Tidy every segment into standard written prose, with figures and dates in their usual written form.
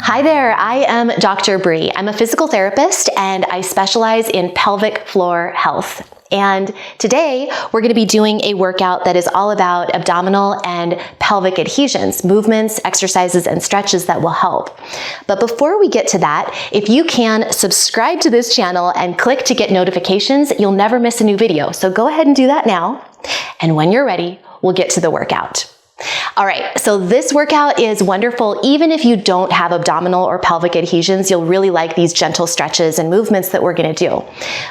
Hi there, I am Dr. Bree. I'm a physical therapist and I specialize in pelvic floor health. And today we're going to be doing a workout that is all about abdominal and pelvic adhesions, movements, exercises, and stretches that will help. But before we get to that, if you can subscribe to this channel and click to get notifications, you'll never miss a new video. So go ahead and do that now. And when you're ready, we'll get to the workout. All right, so this workout is wonderful. Even if you don't have abdominal or pelvic adhesions, you'll really like these gentle stretches and movements that we're going to do.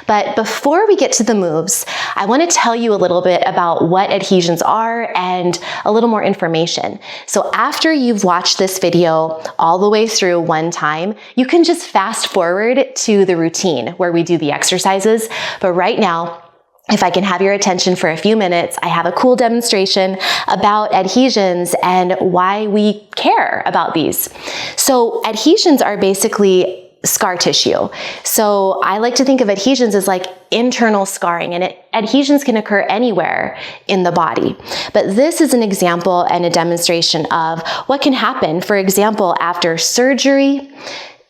But before we get to the moves, I want to tell you a little bit about what adhesions are and a little more information. So after you've watched this video all the way through one time, you can just fast forward to the routine where we do the exercises. But right now, if I can have your attention for a few minutes, I have a cool demonstration about adhesions and why we care about these. So adhesions are basically scar tissue. So I like to think of adhesions as like internal scarring, and adhesions can occur anywhere in the body. But this is an example and a demonstration of what can happen, for example, after surgery,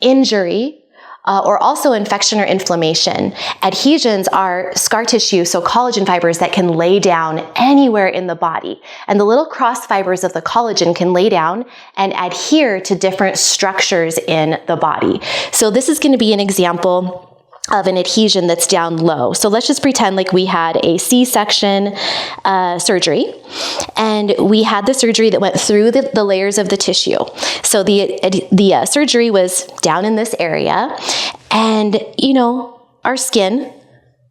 injury, or also infection or inflammation. Adhesions are scar tissue, so collagen fibers that can lay down anywhere in the body. And the little cross fibers of the collagen can lay down and adhere to different structures in the body. So this is going to be an example of an adhesion that's down low. So let's just pretend like we had a C-section surgery, and we had the surgery that went through the layers of the tissue. So the surgery was down in this area, and our skin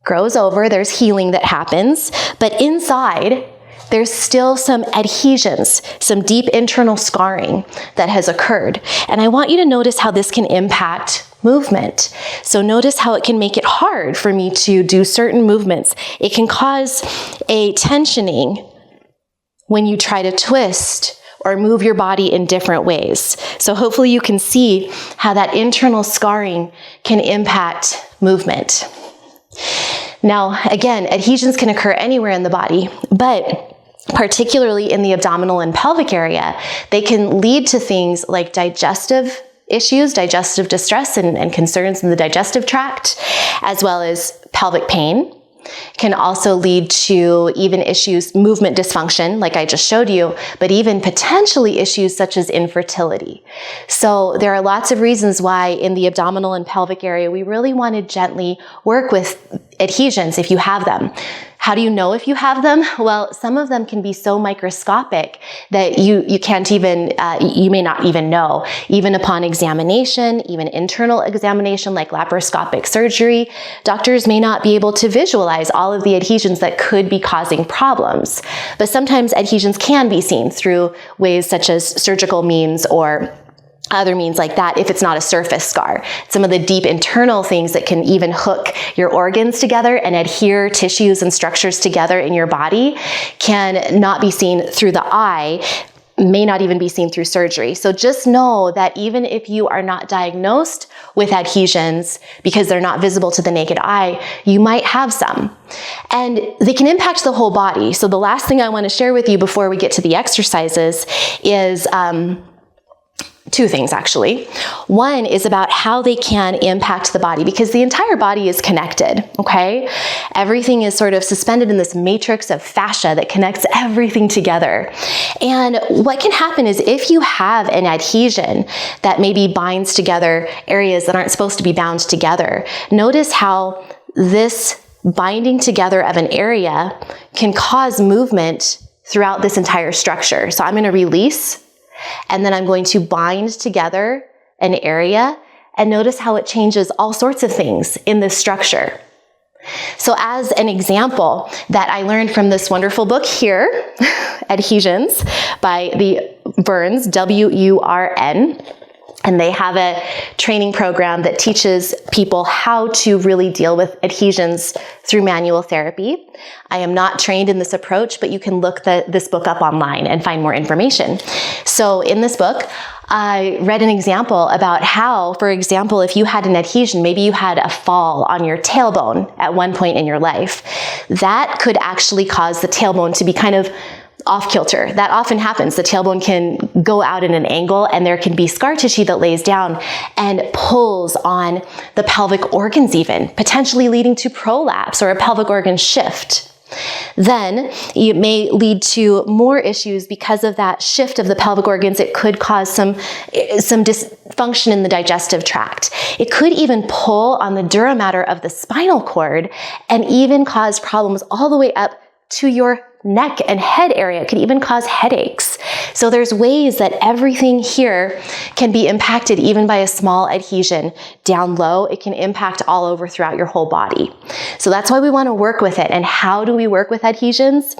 grows over, there's healing that happens, but inside there's still some adhesions, some deep internal scarring that has occurred. And I want you to notice how this can impact movement. So notice how it can make it hard for me to do certain movements. It can cause a tensioning when you try to twist or move your body in different ways. So hopefully you can see how that internal scarring can impact movement. Now, again, adhesions can occur anywhere in the body, but particularly in the abdominal and pelvic area, they can lead to things like digestive issues, digestive distress and concerns in the digestive tract, as well as pelvic pain. Can also lead to even issues, movement dysfunction, like I just showed you, but even potentially issues such as infertility. So there are lots of reasons why in the abdominal and pelvic area, we really want to gently work with adhesions if you have them. How do you know if you have them? Well, some of them can be so microscopic that you can't even, you may not even know. Even upon examination, even internal examination like laparoscopic surgery, doctors may not be able to visualize all of the adhesions that could be causing problems. But sometimes adhesions can be seen through ways such as surgical means or other means like that if it's not a surface scar. Some of the deep internal things that can even hook your organs together and adhere tissues and structures together in your body can not be seen through the eye, may not even be seen through surgery. So just know that even if you are not diagnosed with adhesions because they're not visible to the naked eye, you might have some. And they can impact the whole body. So the last thing I want to share with you before we get to the exercises is two things actually. One is about how they can impact the body, because the entire body is connected, okay? Everything is sort of suspended in this matrix of fascia that connects everything together. And what can happen is if you have an adhesion that maybe binds together areas that aren't supposed to be bound together, notice how this binding together of an area can cause movement throughout this entire structure. So I'm going to release, and then I'm going to bind together an area, and notice how it changes all sorts of things in this structure. So as an example that I learned from this wonderful book here, Adhesions by the Burns, W-U-R-N, and they have a training program that teaches people how to really deal with adhesions through manual therapy. I am not trained in this approach, but you can look this book up online and find more information. So in this book, I read an example about how, for example, if you had an adhesion, maybe you had a fall on your tailbone at one point in your life, that could actually cause the tailbone to be kind of off kilter. That often happens. The tailbone can go out in an angle and there can be scar tissue that lays down and pulls on the pelvic organs even, potentially leading to prolapse or a pelvic organ shift. Then it may lead to more issues because of that shift of the pelvic organs. It could cause some dysfunction in the digestive tract. It could even pull on the dura mater of the spinal cord and even cause problems all the way up to your neck and head area. It could even cause headaches. So there's ways that everything here can be impacted even by a small adhesion down low. It can impact all over throughout your whole body. So that's why we want to work with it. And how do we work with adhesions?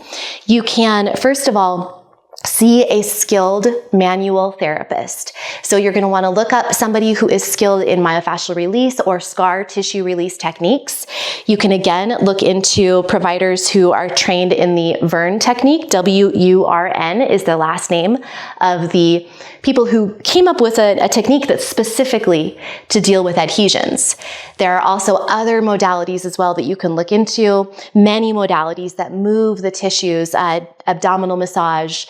You can, first of all, see a skilled manual therapist. So you're going to want to look up somebody who is skilled in myofascial release or scar tissue release techniques. You can again look into providers who are trained in the Wurn technique. W-U-R-N is the last name of the people who came up with a technique that's specifically to deal with adhesions. There are also other modalities as well that you can look into, many modalities that move the tissues, abdominal massage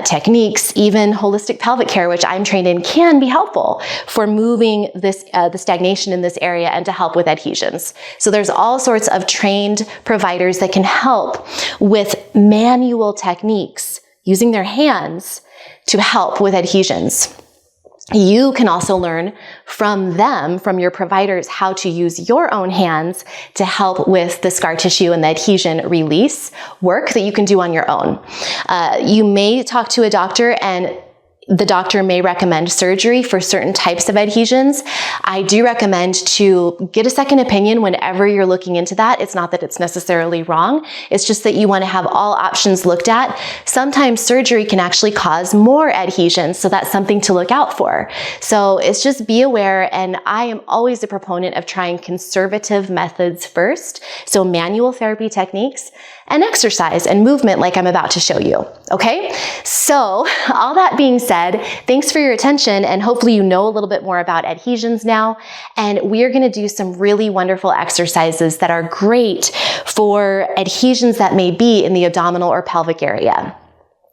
techniques, even holistic pelvic care, which I'm trained in, can be helpful for moving this the stagnation in this area and to help with adhesions. So there's all sorts of trained providers that can help with manual techniques using their hands to help with adhesions. You can also learn from them, from your providers, how to use your own hands to help with the scar tissue and the adhesion release work that you can do on your own. You may talk to a doctor and the doctor may recommend surgery for certain types of adhesions. I do recommend to get a second opinion whenever you're looking into that. It's not that it's necessarily wrong. It's just that you want to have all options looked at. Sometimes surgery can actually cause more adhesions, so that's something to look out for. So it's just be aware, and I am always a proponent of trying conservative methods first. So manual therapy techniques and exercise and movement like I'm about to show you. Okay? So all that being said, thanks for your attention, and hopefully you know a little bit more about adhesions now. And we're going to do some really wonderful exercises that are great for adhesions that may be in the abdominal or pelvic area.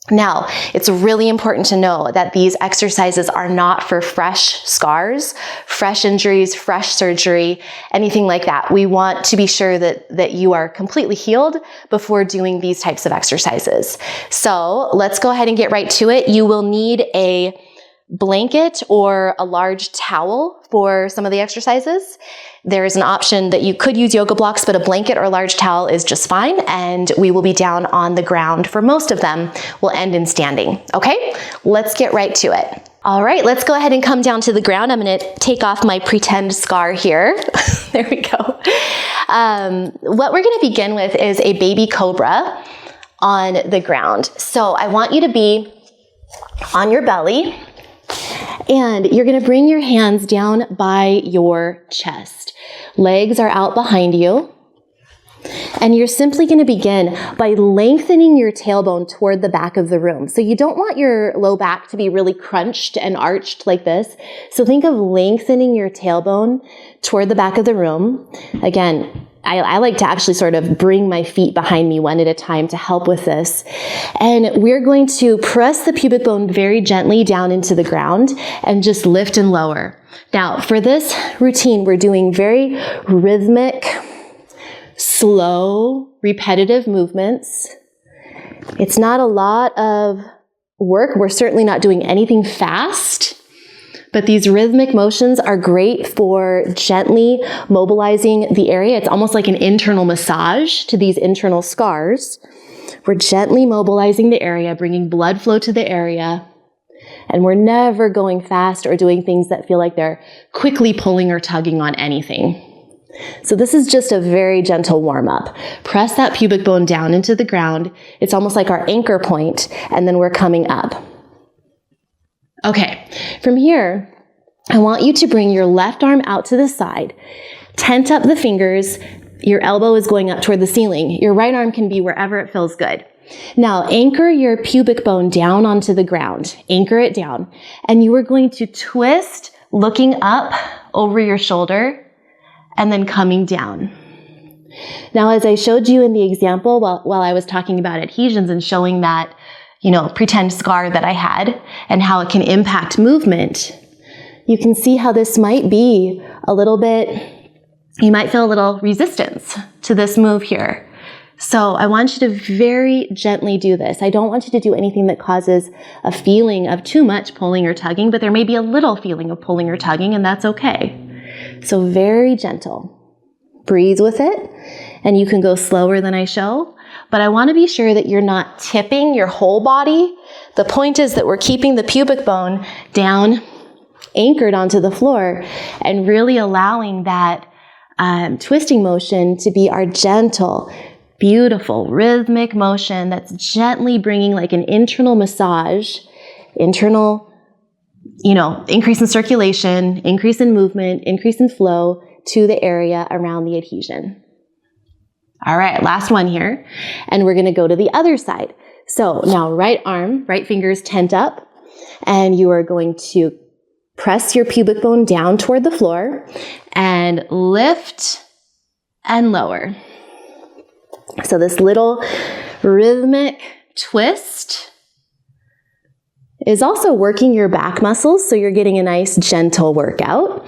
Now, it's really important to know that these exercises are not for fresh scars, fresh injuries, fresh surgery, anything like that. We want to be sure that you are completely healed before doing these types of exercises. So let's go ahead and get right to it. You will need a blanket or a large towel for some of the exercises. There is an option that you could use yoga blocks, but a blanket or a large towel is just fine, and we will be down on the ground for most of them. We'll end in standing. Okay, let's get right to it. All right, let's go ahead and come down to the ground. I'm going to take off my pretend scar here. There we go. What we're going to begin with is a baby cobra on the ground. So I want you to be on your belly, and you're going to bring your hands down by your chest. Legs are out behind you. And you're simply going to begin by lengthening your tailbone toward the back of the room. So you don't want your low back to be really crunched and arched like this. So think of lengthening your tailbone toward the back of the room. Again, I like to actually sort of bring my feet behind me one at a time to help with this. And we're going to press the pubic bone very gently down into the ground and just lift and lower. Now, for this routine, we're doing very rhythmic, slow, repetitive movements. It's not a lot of work. We're certainly not doing anything fast. But these rhythmic motions are great for gently mobilizing the area. It's almost like an internal massage to these internal scars. We're gently mobilizing the area, bringing blood flow to the area. And we're never going fast or doing things that feel like they're quickly pulling or tugging on anything. So this is just a very gentle warm-up. Press that pubic bone down into the ground. It's almost like our anchor point, and then we're coming up. Okay, from here, I want you to bring your left arm out to the side, tent up the fingers, your elbow is going up toward the ceiling. Your right arm can be wherever it feels good. Now, anchor your pubic bone down onto the ground. Anchor it down. And you are going to twist, looking up over your shoulder, and then coming down. Now, as I showed you in the example while I was talking about adhesions and showing that, pretend scar that I had and how it can impact movement, you can see how this might be a little bit, you might feel a little resistance to this move here. So I want you to very gently do this. I don't want you to do anything that causes a feeling of too much pulling or tugging, but there may be a little feeling of pulling or tugging, and that's okay. So very gentle. Breathe with it, and you can go slower than I show, but I want to be sure that you're not tipping your whole body. The point is that we're keeping the pubic bone down, anchored onto the floor, and really allowing that twisting motion to be our gentle, beautiful, rhythmic motion that's gently bringing like an internal massage, internal, increase in circulation, increase in movement, increase in flow to the area around the adhesion. All right, last one here. And we're going to go to the other side. So now right arm, right fingers tent up, and you are going to press your pubic bone down toward the floor and lift and lower. So this little rhythmic twist is also working your back muscles, so you're getting a nice gentle workout.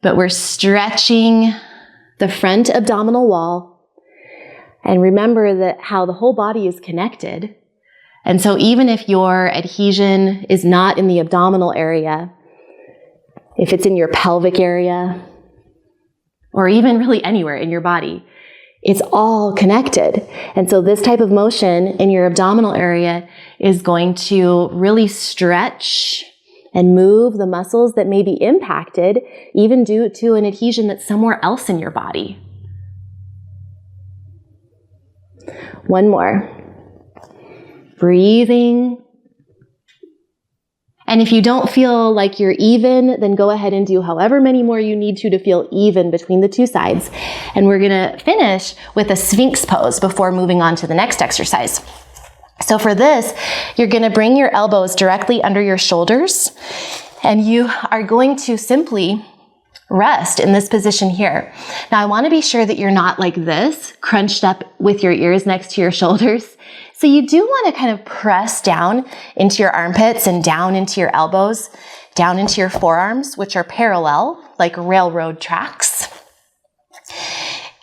But we're stretching the front abdominal wall. And remember that how the whole body is connected. And so even if your adhesion is not in the abdominal area, if it's in your pelvic area, or even really anywhere in your body, it's all connected. And so this type of motion in your abdominal area is going to really stretch and move the muscles that may be impacted, even due to an adhesion that's somewhere else in your body. One more. Breathing. And if you don't feel like you're even, then go ahead and do however many more you need to feel even between the two sides. And we're going to finish with a Sphinx pose before moving on to the next exercise. So for this, you're going to bring your elbows directly under your shoulders, and you are going to simply rest in this position here. Now I want to be sure that you're not like this, crunched up with your ears next to your shoulders. So you do want to kind of press down into your armpits and down into your elbows, down into your forearms, which are parallel, like railroad tracks.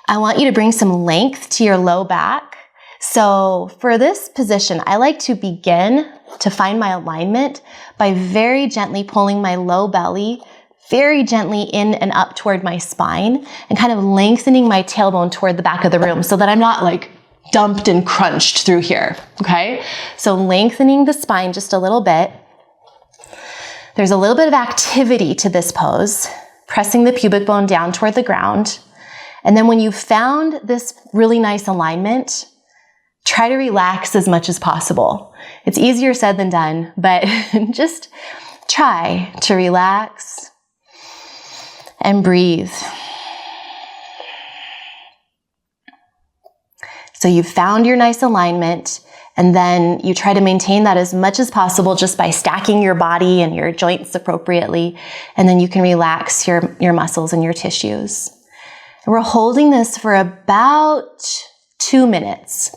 I want you to bring some length to your low back. So for this position, I like to begin to find my alignment by very gently pulling my low belly very gently in and up toward my spine and kind of lengthening my tailbone toward the back of the room so that I'm not like dumped and crunched through here, okay? So lengthening the spine just a little bit. There's a little bit of activity to this pose, pressing the pubic bone down toward the ground. And then when you've found this really nice alignment, try to relax as much as possible. It's easier said than done, but just try to relax and breathe. So you've found your nice alignment, and then you try to maintain that as much as possible just by stacking your body and your joints appropriately, and then you can relax your muscles and your tissues. And we're holding this for about 2 minutes.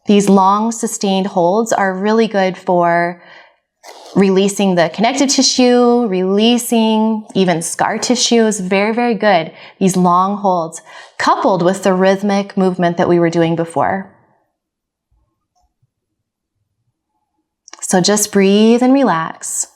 These long sustained holds are really good for releasing the connective tissue, releasing even scar tissue is very, very good. These long holds, coupled with the rhythmic movement that we were doing before. So just breathe and relax.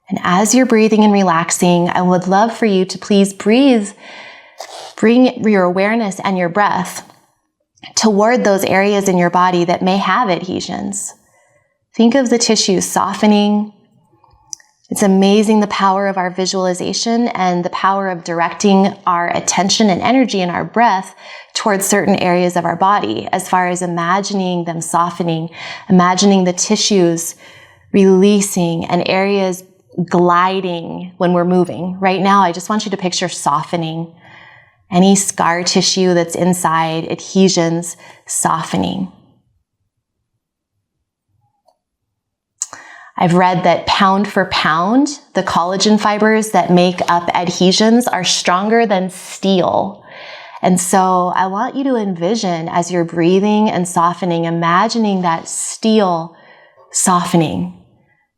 And as you're breathing and relaxing, I would love for you to please bring your awareness and your breath toward those areas in your body that may have adhesions. Think of the tissues softening. It's amazing the power of our visualization and the power of directing our attention and energy and our breath towards certain areas of our body, as far as imagining them softening, imagining the tissues releasing and areas gliding when we're moving. Right now, I just want you to picture softening. Any scar tissue that's inside, adhesions, softening. I've read that pound for pound, the collagen fibers that make up adhesions are stronger than steel. And so I want you to envision, as you're breathing and softening, imagining that steel softening.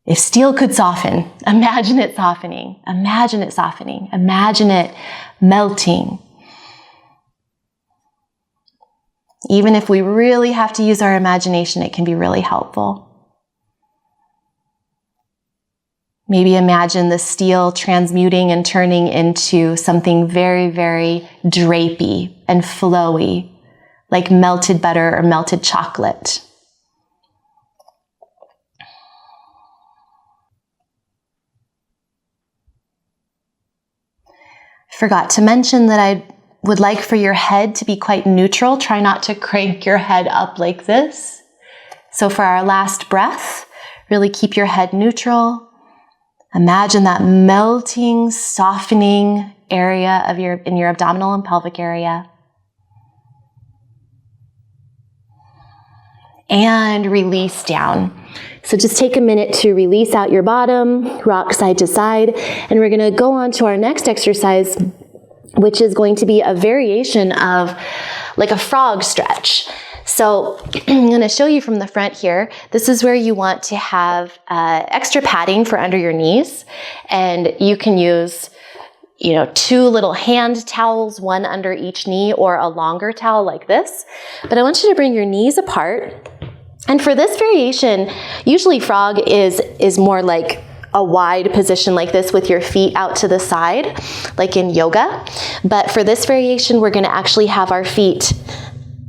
If steel could soften, imagine it softening. Imagine it softening. Imagine it melting. Even if we really have to use our imagination, it can be really helpful. Maybe imagine the steel transmuting and turning into something very, very drapey and flowy, like melted butter or melted chocolate. Forgot to mention that I would like for your head to be quite neutral. Try not to crank your head up like this. So for our last breath, really keep your head neutral. Imagine that melting, softening area of in your abdominal and pelvic area. And release down. So just take a minute to release out your bottom, rock side to side, and we're going to go on to our next exercise, which is going to be a variation of like a frog stretch. So I'm going to show you from the front here. This is where you want to have extra padding for under your knees, and you can use, two little hand towels, one under each knee, or a longer towel like this. But I want you to bring your knees apart. And for this variation, usually frog is more like a wide position like this with your feet out to the side, like in yoga. But for this variation, we're going to actually have our feet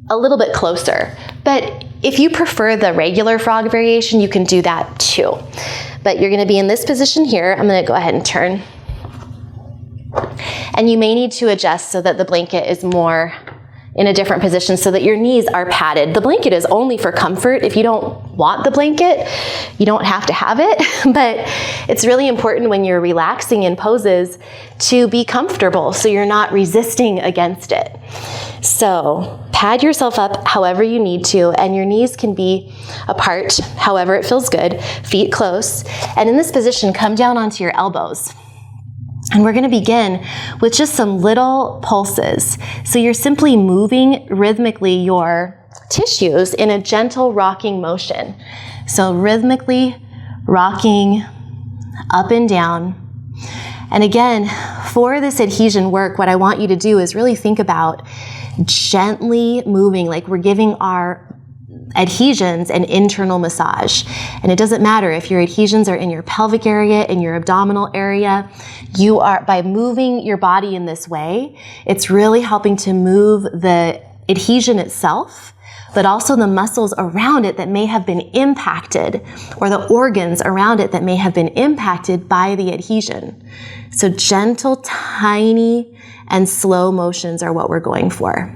a little bit closer. But if you prefer the regular frog variation, you can do that too. But you're going to be in this position here. I'm going to go ahead and turn. And you may need to adjust so that the blanket is more in a different position so that your knees are padded. The blanket is only for comfort. If you don't want the blanket, you don't have to have it, but it's really important when you're relaxing in poses to be comfortable so you're not resisting against it. So pad yourself up however you need to, and your knees can be apart however it feels good, feet close, and in this position, come down onto your elbows. And we're going to begin with just some little pulses. So you're simply moving rhythmically your tissues in a gentle rocking motion. So rhythmically rocking up and down. And again, for this adhesion work, what I want you to do is really think about gently moving, like we're giving our adhesions an internal massage. And it doesn't matter if your adhesions are in your pelvic area, in your abdominal area, you are, by moving your body in this way, it's really helping to move the adhesion itself, but also the muscles around it that may have been impacted, or the organs around it that may have been impacted by the adhesion. So gentle, tiny, and slow motions are what we're going for.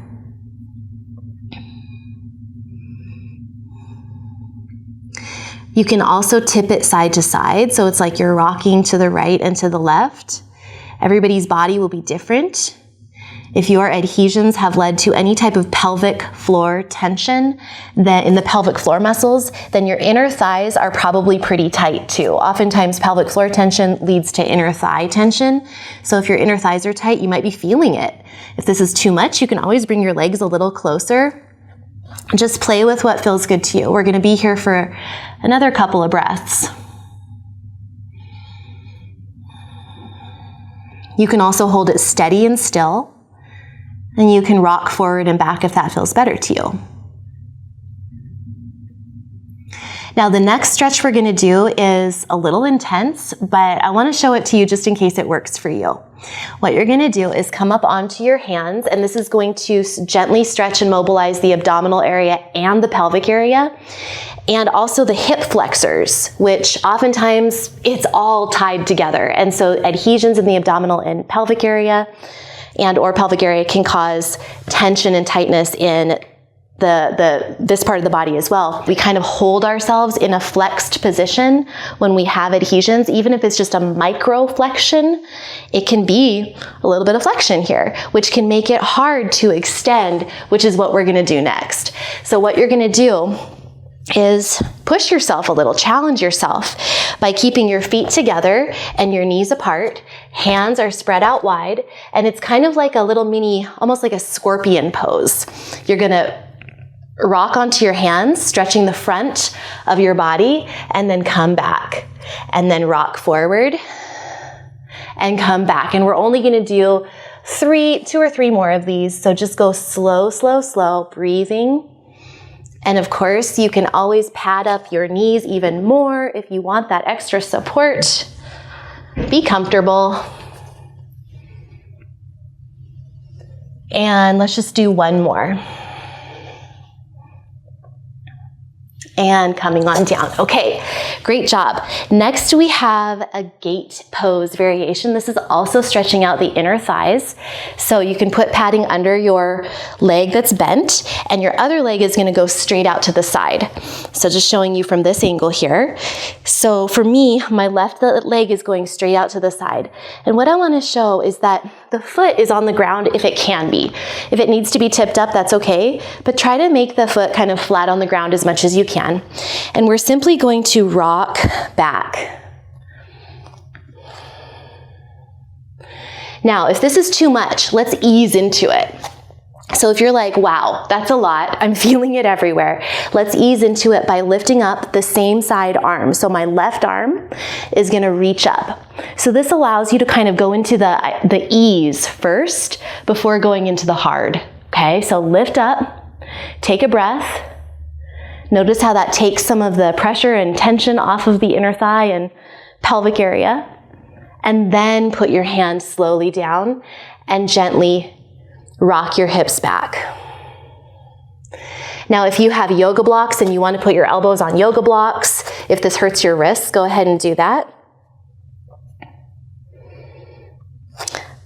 You can also tip it side to side, so it's like you're rocking to the right and to the left. Everybody's body will be different. If your adhesions have led to any type of pelvic floor tension that in the pelvic floor muscles, then your inner thighs are probably pretty tight too. Oftentimes pelvic floor tension leads to inner thigh tension. So if your inner thighs are tight, you might be feeling it. If this is too much, you can always bring your legs a little closer. Just play with what feels good to you. We're going to be here for another couple of breaths. You can also hold it steady and still, and you can rock forward and back if that feels better to you. Now the next stretch we're going to do is a little intense, but I want to show it to you just in case it works for you. What you're going to do is come up onto your hands, and this is going to gently stretch and mobilize the abdominal area and the pelvic area, and also the hip flexors, which oftentimes it's all tied together. And so adhesions in the abdominal and pelvic area and or pelvic area can cause tension and tightness in this part of the body as well. We kind of hold ourselves in a flexed position when we have adhesions. Even if it's just a micro flexion, it can be a little bit of flexion here, which can make it hard to extend, which is what we're gonna do next. So what you're gonna do is push yourself a little, challenge yourself by keeping your feet together and your knees apart. Hands are spread out wide, and it's kind of like a little mini, almost like a scorpion pose. You're gonna rock onto your hands, stretching the front of your body, and then come back. And then rock forward and come back. And we're only gonna do 2 or 3 more of these. So just go slow, slow, slow, breathing. And of course, you can always pad up your knees even more if you want that extra support. Be comfortable. And let's just do 1 more. And coming on down. Okay, great job. Next we have a gate pose variation. This is also stretching out the inner thighs. So you can put padding under your leg that's bent, and your other leg is gonna go straight out to the side. So just showing you from this angle here. So for me, my left leg is going straight out to the side. And what I wanna show is that the foot is on the ground if it can be. If it needs to be tipped up, that's okay, but try to make the foot kind of flat on the ground as much as you can. And we're simply going to rock back. Now, if this is too much, let's ease into it. So if you're like, wow, that's a lot, I'm feeling it everywhere, let's ease into it by lifting up the same side arm. So my left arm is gonna reach up. So this allows you to kind of go into the ease first before going into the hard, okay? So lift up, take a breath. Notice how that takes some of the pressure and tension off of the inner thigh and pelvic area. And then put your hands slowly down and gently rock your hips back. Now, if you have yoga blocks and you want to put your elbows on yoga blocks, if this hurts your wrists, go ahead and do that.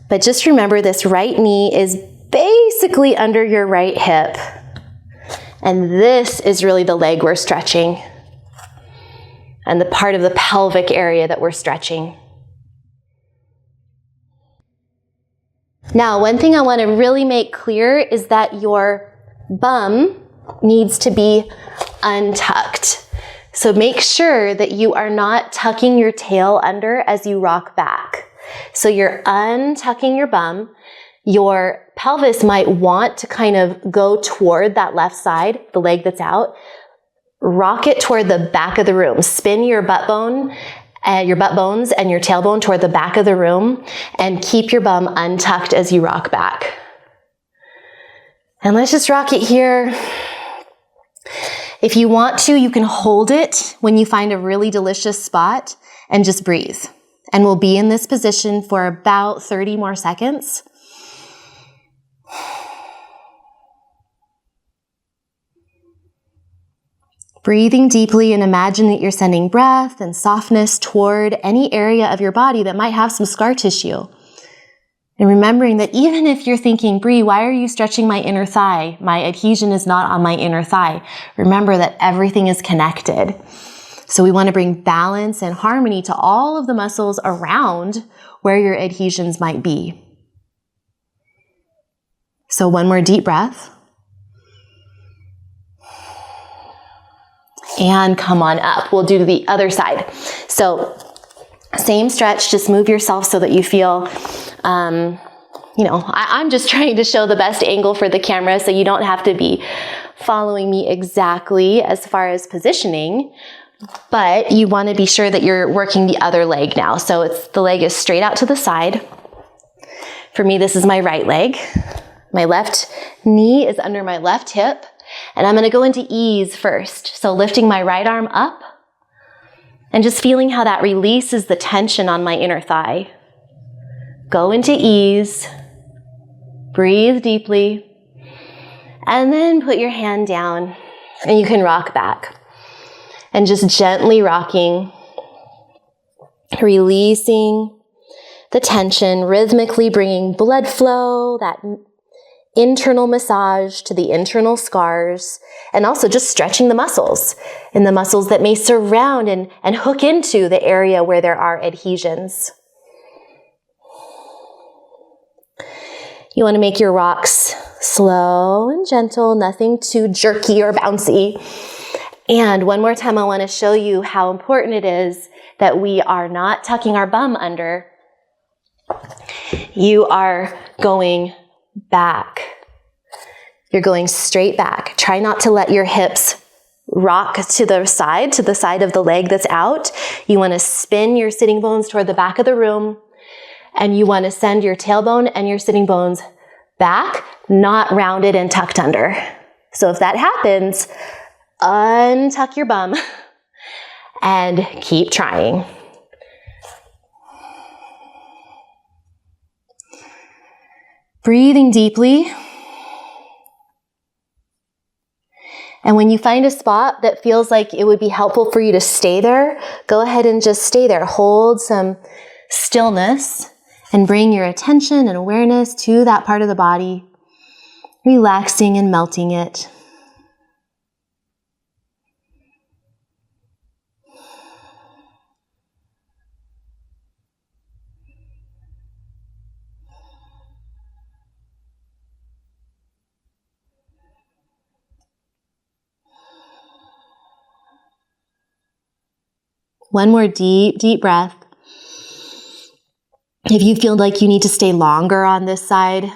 But just remember, this right knee is basically under your right hip. And this is really the leg we're stretching and the part of the pelvic area that we're stretching. Now, one thing I want to really make clear is that your bum needs to be untucked. So make sure that you are not tucking your tail under as you rock back. So you're untucking your bum. Your pelvis might want to kind of go toward that left side, the leg that's out. Rock it toward the back of the room. Spin your butt bones and your tailbone toward the back of the room, and keep your bum untucked as you rock back. And let's just rock it here. If you want to, you can hold it when you find a really delicious spot and just breathe. And we'll be in this position for about 30 more seconds. Breathing deeply, and imagine that you're sending breath and softness toward any area of your body that might have some scar tissue. And remembering that even if you're thinking, Bree, why are you stretching my inner thigh? My adhesion is not on my inner thigh. Remember that everything is connected. So we want to bring balance and harmony to all of the muscles around where your adhesions might be. So 1 more deep breath. And come on up. We'll do the other side. So same stretch, just move yourself so that you feel, I'm just trying to show the best angle for the camera so you don't have to be following me exactly as far as positioning, but you want to be sure that you're working the other leg now. So the leg is straight out to the side. For me, this is my right leg. My left knee is under my left hip. And I'm going to go into ease first. So lifting my right arm up and just feeling how that releases the tension on my inner thigh. Go into ease. Breathe deeply. And then put your hand down and you can rock back. And just gently rocking, releasing the tension, rhythmically bringing blood flow, that internal massage to the internal scars, and also just stretching the muscles and the muscles that may surround and hook into the area where there are adhesions. You want to make your rocks slow and gentle, nothing too jerky or bouncy. And one more time, I want to show you how important it is that we are not tucking our bum under. You are going back. You're going straight back. Try not to let your hips rock to the side of the leg that's out. You want to spin your sitting bones toward the back of the room, and you want to send your tailbone and your sitting bones back, not rounded and tucked under. So if that happens, untuck your bum and keep trying. Breathing deeply. And when you find a spot that feels like it would be helpful for you to stay there, go ahead and just stay there. Hold some stillness and bring your attention and awareness to that part of the body, relaxing and melting it. One more deep, deep breath. If you feel like you need to stay longer on this side,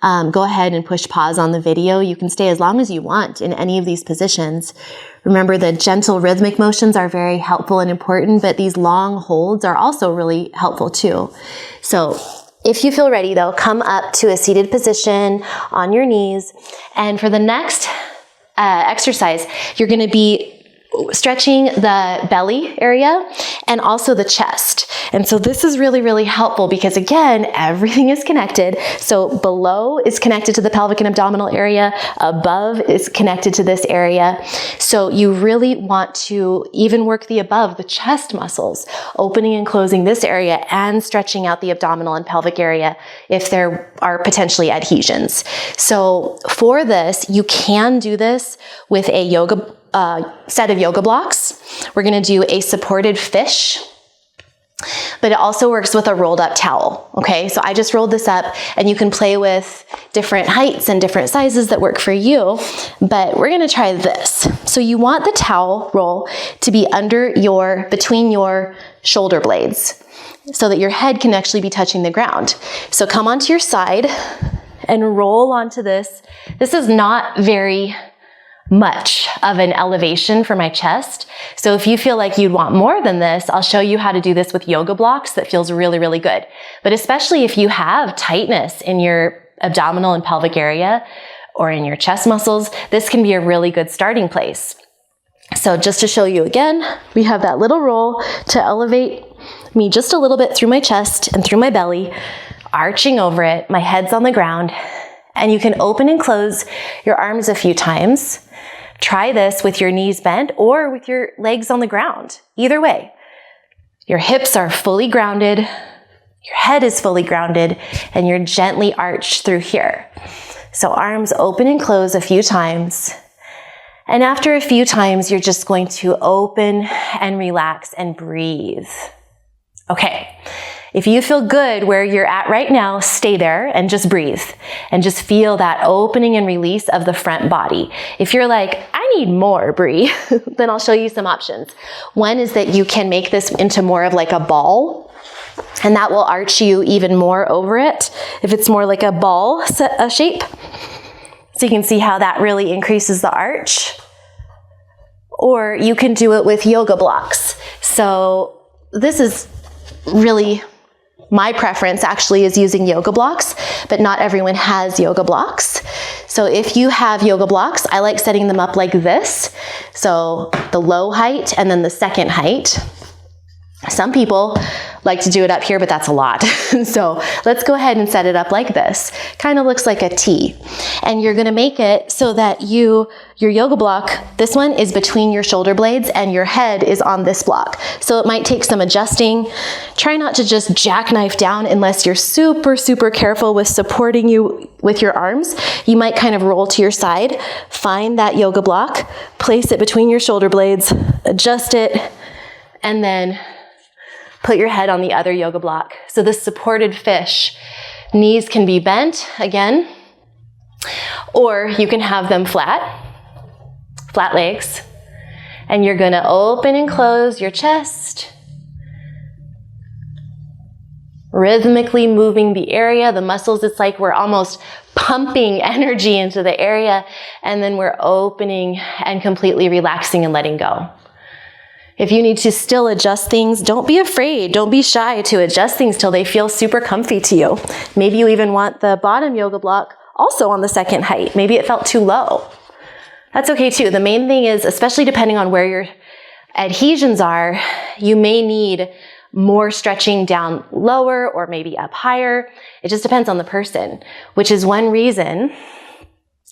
go ahead and push pause on the video. You can stay as long as you want in any of these positions. Remember, the gentle rhythmic motions are very helpful and important, but these long holds are also really helpful too. So if you feel ready though, come up to a seated position on your knees. And for the next exercise, you're going to be stretching the belly area and also the chest. And so this is really, really helpful because again, everything is connected. So below is connected to the pelvic and abdominal area, above is connected to this area. So you really want to even work the above, the chest muscles, opening and closing this area and stretching out the abdominal and pelvic area if there are potentially adhesions. So for this, you can do this with a set of yoga blocks. We're going to do a supported fish, but it also works with a rolled up towel. Okay, so I just rolled this up, and you can play with different heights and different sizes that work for you, but we're going to try this. So you want the towel roll to be between your shoulder blades so that your head can actually be touching the ground. So come onto your side and roll onto this. This is not very much of an elevation for my chest. So if you feel like you'd want more than this, I'll show you how to do this with yoga blocks that feels really, really good. But especially if you have tightness in your abdominal and pelvic area or in your chest muscles, this can be a really good starting place. So just to show you again, we have that little roll to elevate me just a little bit through my chest and through my belly, arching over it, my head's on the ground, and you can open and close your arms a few times. Try this with your knees bent or with your legs on the ground. Either way, your hips are fully grounded, your head is fully grounded, and you're gently arched through here. So arms open and close a few times. And after a few times, you're just going to open and relax and breathe. Okay. If you feel good where you're at right now, stay there and just breathe and just feel that opening and release of the front body. If you're like, I need more, Bree, then I'll show you some options. One is that you can make this into more of like a ball, and that will arch you even more over it if it's more like a ball shape. So you can see how that really increases the arch. Or you can do it with yoga blocks. So this is really my preference actually is using yoga blocks, but not everyone has yoga blocks. So if you have yoga blocks, I like setting them up like this. So the low height and then the second height. Some people like to do it up here, but that's a lot. So let's go ahead and set it up like this. Kind of looks like a T. And you're gonna make it so that your yoga block, this one is between your shoulder blades and your head is on this block. So it might take some adjusting. Try not to just jackknife down unless you're super, super careful with supporting you with your arms. You might kind of roll to your side, find that yoga block, place it between your shoulder blades, adjust it, and then put your head on the other yoga block. So this supported fish, knees can be bent again, or you can have them flat legs, and you're gonna open and close your chest, rhythmically moving the area, the muscles. It's like we're almost pumping energy into the area, and then we're opening and completely relaxing and letting go. If you need to still adjust things, don't be afraid, don't be shy to adjust things till they feel super comfy to you. Maybe you even want the bottom yoga block also on the second height. Maybe it felt too low. That's okay too. The main thing is, especially depending on where your adhesions are, you may need more stretching down lower or maybe up higher. It just depends on the person, which is one reason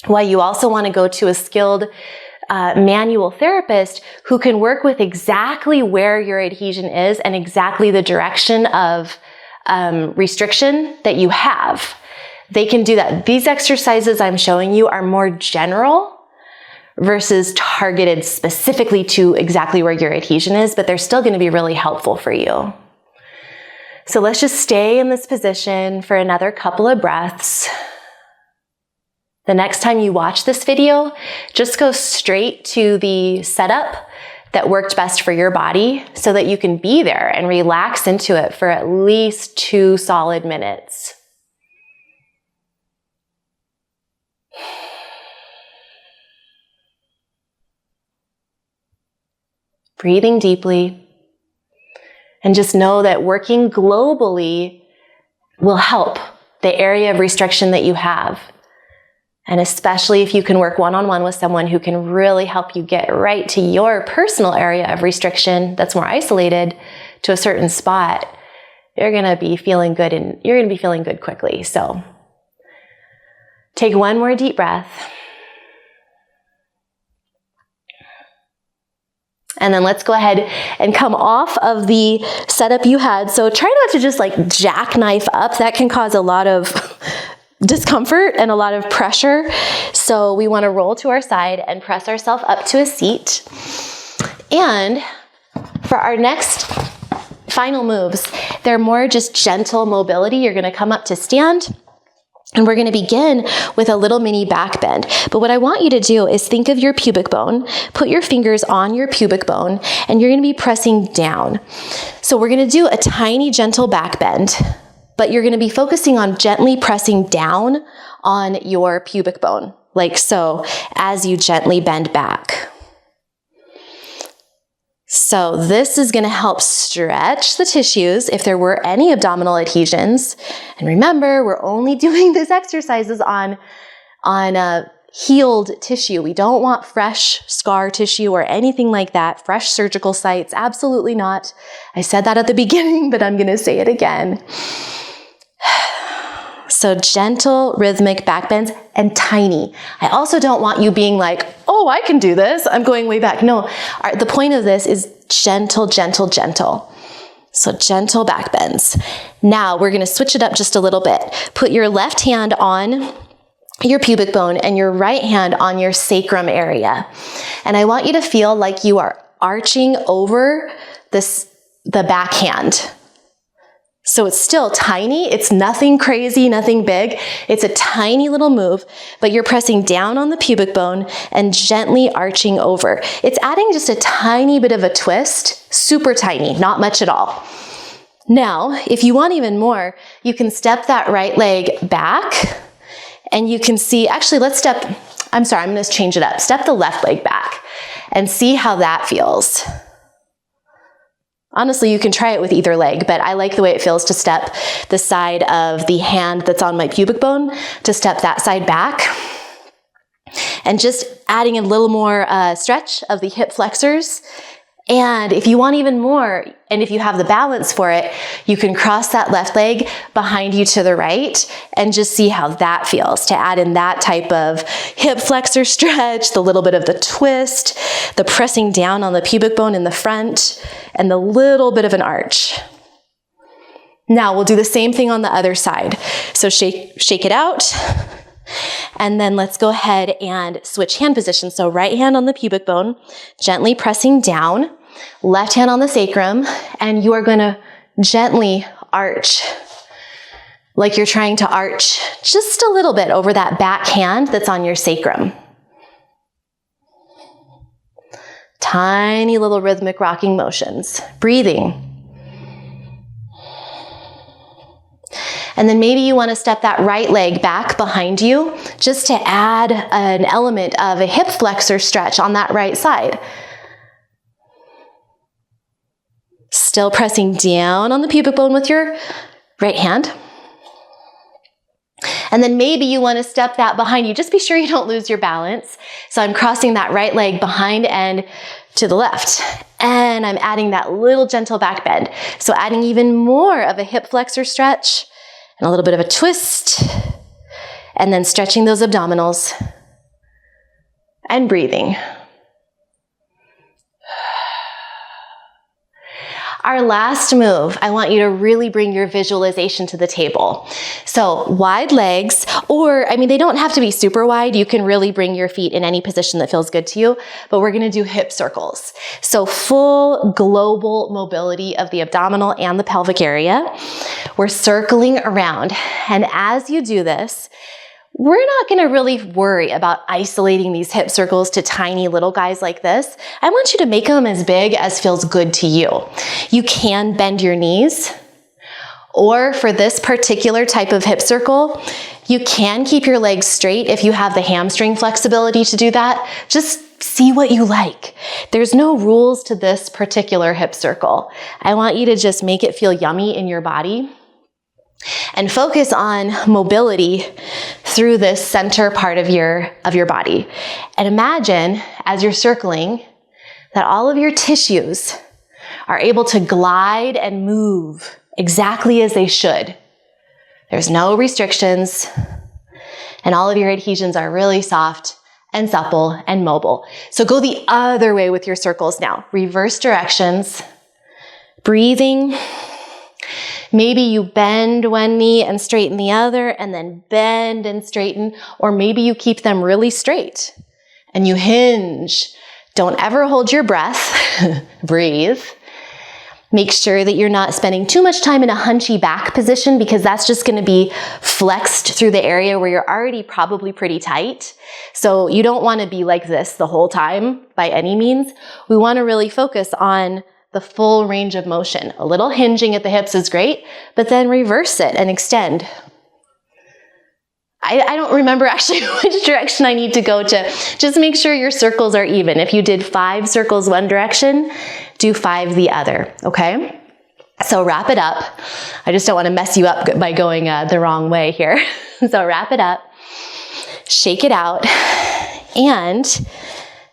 why you also want to go to a skilled manual therapist who can work with exactly where your adhesion is and exactly the direction of restriction that you have. They can do that. These exercises I'm showing you are more general versus targeted specifically to exactly where your adhesion is, but they're still going to be really helpful for you. So let's just stay in this position for another couple of breaths. The next time you watch this video, just go straight to the setup that worked best for your body so that you can be there and relax into it for at least 2 solid minutes. Breathing deeply, and just know that working globally will help the area of restriction that you have. And especially if you can work one-on-one with someone who can really help you get right to your personal area of restriction that's more isolated to a certain spot, you're gonna be feeling good, and you're gonna be feeling good quickly. So take one more deep breath. And then let's go ahead and come off of the setup you had. So try not to just like jackknife up. That can cause a lot of discomfort and a lot of pressure. So we want to roll to our side and press ourselves up to a seat. And for our next final moves, they're more just gentle mobility. You're going to come up to stand. And we're going to begin with a little mini back bend. But what I want you to do is think of your pubic bone, put your fingers on your pubic bone, and you're going to be pressing down. So we're going to do a tiny gentle back bend, but you're going to be focusing on gently pressing down on your pubic bone, like so, as you gently bend back. So this is going to help stretch the tissues if there were any abdominal adhesions. And remember, we're only doing these exercises on healed tissue. We don't want fresh scar tissue or anything like that. Fresh surgical sites, absolutely not. I said that at the beginning, but I'm going to say it again. So gentle, rhythmic back bends and tiny. I also don't want you being like, oh, I can do this. I'm going way back. No, the point of this is gentle, gentle, gentle. So gentle back bends. Now we're going to switch it up just a little bit. Put your left hand on your pubic bone and your right hand on your sacrum area. And I want you to feel like you are arching over the backhand. So it's still tiny. It's nothing crazy, nothing big. It's a tiny little move, but you're pressing down on the pubic bone and gently arching over. It's adding just a tiny bit of a twist, super tiny, not much at all. Now, if you want even more, you can step that right leg back and you can see, actually I'm going to change it up. Step the left leg back and see how that feels. Honestly, you can try it with either leg, but I like the way it feels to step the side of the hand that's on my pubic bone, to step that side back. And just adding a little more stretch of the hip flexors And if you want even more, and if you have the balance for it, you can cross that left leg behind you to the right and just see how that feels to add in that type of hip flexor stretch, the little bit of the twist, the pressing down on the pubic bone in the front, and the little bit of an arch. Now we'll do the same thing on the other side. So shake it out. And then let's go ahead and switch hand position. So right hand on the pubic bone, gently pressing down, left hand on the sacrum, and you are gonna gently arch, like you're trying to arch just a little bit over that back hand that's on your sacrum. Tiny little rhythmic rocking motions. Breathing. And then maybe you want to step that right leg back behind you just to add an element of a hip flexor stretch on that right side. Still pressing down on the pubic bone with your right hand. And then maybe you want to step that behind you. Just be sure you don't lose your balance. So I'm crossing that right leg behind and to the left. And I'm adding that little gentle back bend. So adding even more of a hip flexor stretch and a little bit of a twist. And then stretching those abdominals and breathing. Our last move, I want you to really bring your visualization to the table. So wide legs, or I mean, they don't have to be super wide. You can really bring your feet in any position that feels good to you, but we're gonna do hip circles. So full global mobility of the abdominal and the pelvic area. We're circling around. And as you do this, we're not gonna really worry about isolating these hip circles to tiny little guys like this. I want you to make them as big as feels good to you. You can bend your knees, or for this particular type of hip circle, you can keep your legs straight if you have the hamstring flexibility to do that. Just see what you like. There's no rules to this particular hip circle. I want you to just make it feel yummy in your body. And focus on mobility through this center part of your body. And imagine, as you're circling, that all of your tissues are able to glide and move exactly as they should. There's no restrictions, and all of your adhesions are really soft and supple and mobile. So go the other way with your circles now. Reverse directions, breathing. Maybe you bend one knee and straighten the other, and then bend and straighten, or maybe you keep them really straight and you hinge. Don't ever hold your breath. Breathe. Make sure that you're not spending too much time in a hunchy back position, because that's just going to be flexed through the area where you're already probably pretty tight. So you don't want to be like this the whole time by any means. We want to really focus on the full range of motion. A little hinging at the hips is great, but then reverse it and extend. I don't remember actually which direction I need to go to. Just make sure your circles are even. If you did 5 circles one direction, do 5 the other, okay? So wrap it up. I just don't want to mess you up by going the wrong way here. So wrap it up, shake it out, and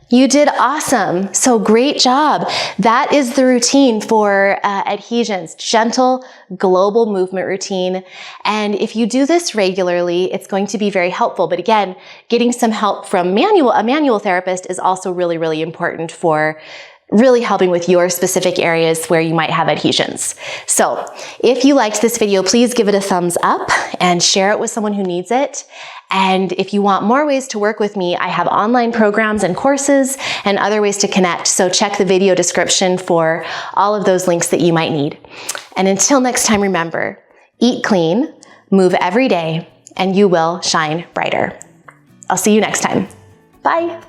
you did awesome. So great job. That is the routine for adhesions, gentle global movement routine. And if you do this regularly, it's going to be very helpful. But again, getting some help from a manual therapist is also really, really important for really helping with your specific areas where you might have adhesions. So if you liked this video, please give it a thumbs up and share it with someone who needs it. And if you want more ways to work with me, I have online programs and courses and other ways to connect. So check the video description for all of those links that you might need. And until next time, remember, eat clean, move every day, and you will shine brighter. I'll see you next time. Bye.